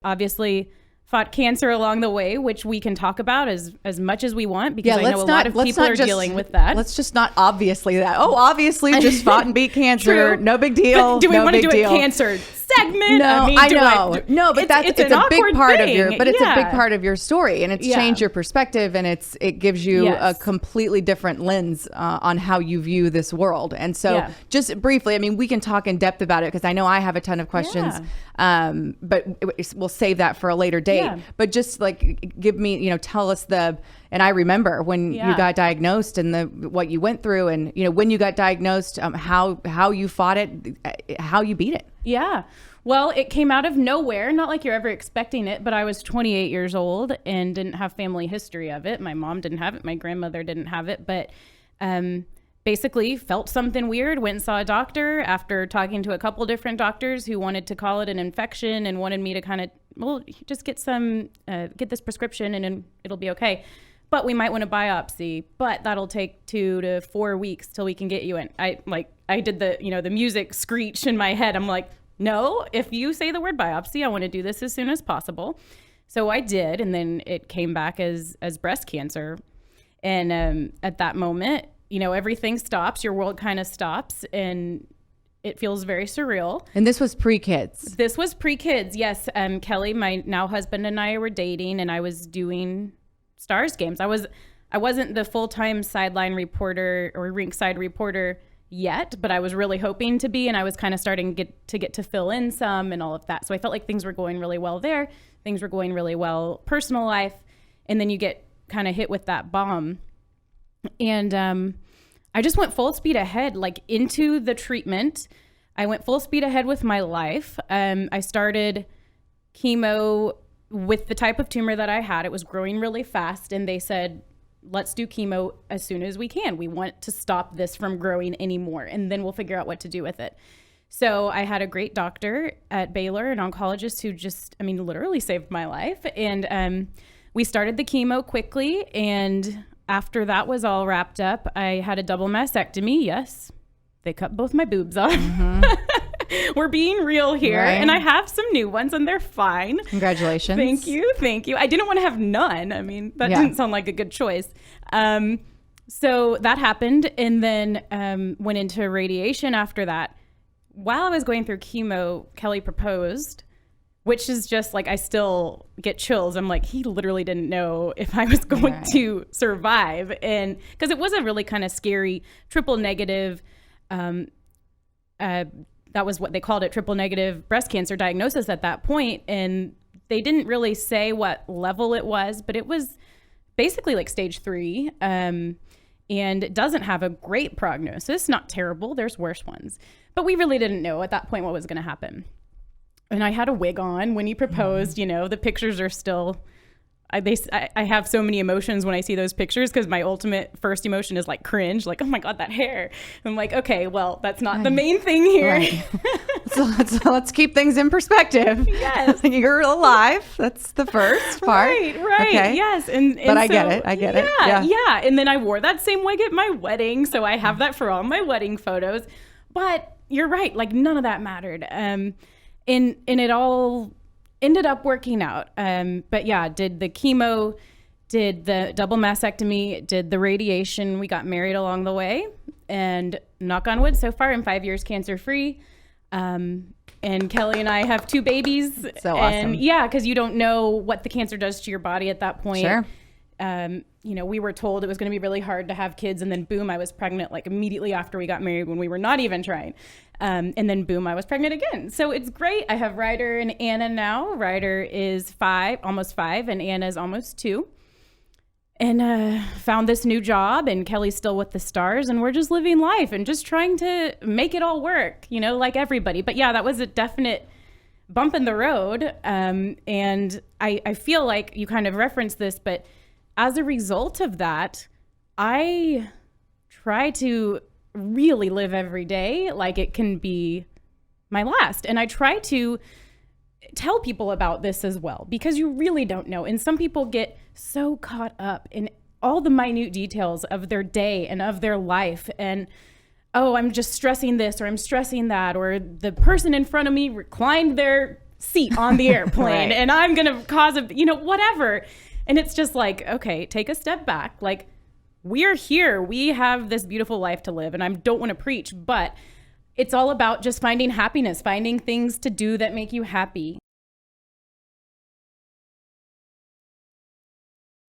obviously fought cancer along the way, which we can talk about as much as we want, because I know a lot of people are dealing with that. Let's just not obviously that. Oh, obviously just fought and beat cancer. True. No big deal. But do we no want to do deal. a cancer segment? No, I know. No, but it's an a big part thing. of your, but it's a big part of your story, and it's changed your perspective, and it gives you a completely different lens on how you view this world. And so just briefly, I mean, we can talk in depth about it because I know I have a ton of questions, but we'll save that for a later date. But just like give me, tell us and I remember when you got diagnosed and what you went through, and when you got diagnosed, how you fought it, how you beat it. Yeah. Well, it came out of nowhere, not like you're ever expecting it, but I was 28 years old and didn't have family history of it. My mom didn't have it. My grandmother didn't have it, but basically felt something weird, went and saw a doctor after talking to a couple different doctors who wanted to call it an infection and wanted me to kind of, just get this prescription and it'll be okay. But we might want a biopsy, but that'll take 2 to 4 weeks till we can get you in. I did the music screech in my head. I'm like, no, if you say the word biopsy, I want to do this as soon as possible. So I did. And then it came back as breast cancer. And at that moment, everything stops. Your world kind of stops, and it feels very surreal. And this was pre-kids. This was pre-kids. Yes. Kelly, my now husband, and I were dating, and I was doing Stars games. I wasn't the full-time sideline reporter or rinkside reporter yet, but I was really hoping to be, and I was kind of starting to get to fill in some and all of that. So I felt like things were going really well there. Things were going really well personal life, and then you get kind of hit with that bomb. And I just went full speed ahead, like into the treatment. I went full speed ahead with my life. I started chemo with the type of tumor that I had. It was growing really fast, and they said, let's do chemo as soon as we can. We want to stop this from growing anymore, and then we'll figure out what to do with it. So I had a great doctor at Baylor, an oncologist who just, literally saved my life. And we started the chemo quickly, and after that was all wrapped up, I had a double mastectomy. Yes, they cut both my boobs off. We're being real here. Right. And I have some new ones, and they're fine. Congratulations. Thank you. I didn't want to have none. That didn't sound like a good choice. So that happened, and then went into radiation after that. While I was going through chemo, Kelly proposed, which is just like, I still get chills. I'm like, he literally didn't know if I was going to survive. And because it was a really kind of scary triple negative, that was what they called it, triple negative breast cancer diagnosis at that point. And they didn't really say what level it was, but it was basically like stage 3. And it doesn't have a great prognosis, not terrible. There's worse ones. But we really didn't know at that point what was going to happen. And I had a wig on when he proposed. The pictures are still, I have so many emotions when I see those pictures, because my ultimate first emotion is like cringe, like, oh my God, that hair. I'm like, okay, well, that's not the main thing here. Right. So let's keep things in perspective. Yes. You're alive. That's the first part. Right. Okay. Yes. And but I get it. Yeah. And then I wore that same wig at my wedding. So I have that for all my wedding photos. But you're right. Like, none of that mattered. And it all ended up working out. But yeah, did the chemo, did the double mastectomy, did the radiation. We got married along the way, and knock on wood, so far I'm 5 years cancer free. And Kelly and I have 2 babies. So awesome. Yeah, because you don't know what the cancer does to your body at that point. Sure. We were told it was going to be really hard to have kids, and then boom, I was pregnant like immediately after we got married, when we were not even trying. And then boom, I was pregnant again. So it's great. I have Ryder and Anna now. Ryder is almost 5, and Anna is almost 2. And found this new job, and Kelly's still with the Stars, and we're just living life and just trying to make it all work, like everybody. But yeah, that was a definite bump in the road. And I feel like you kind of referenced this, but as a result of that, I try to really live every day like it can be my last. And I try to tell people about this as well, because you really don't know. And some people get so caught up in all the minute details of their day and of their life. And, oh, I'm just stressing this, or I'm stressing that, or the person in front of me reclined their seat on the airplane and I'm going to cause a, you know, whatever. And it's just like, okay, take a step back. Like, we're here. We have this beautiful life to live, and I don't want to preach, but it's all about just finding happiness, finding things to do that make you happy.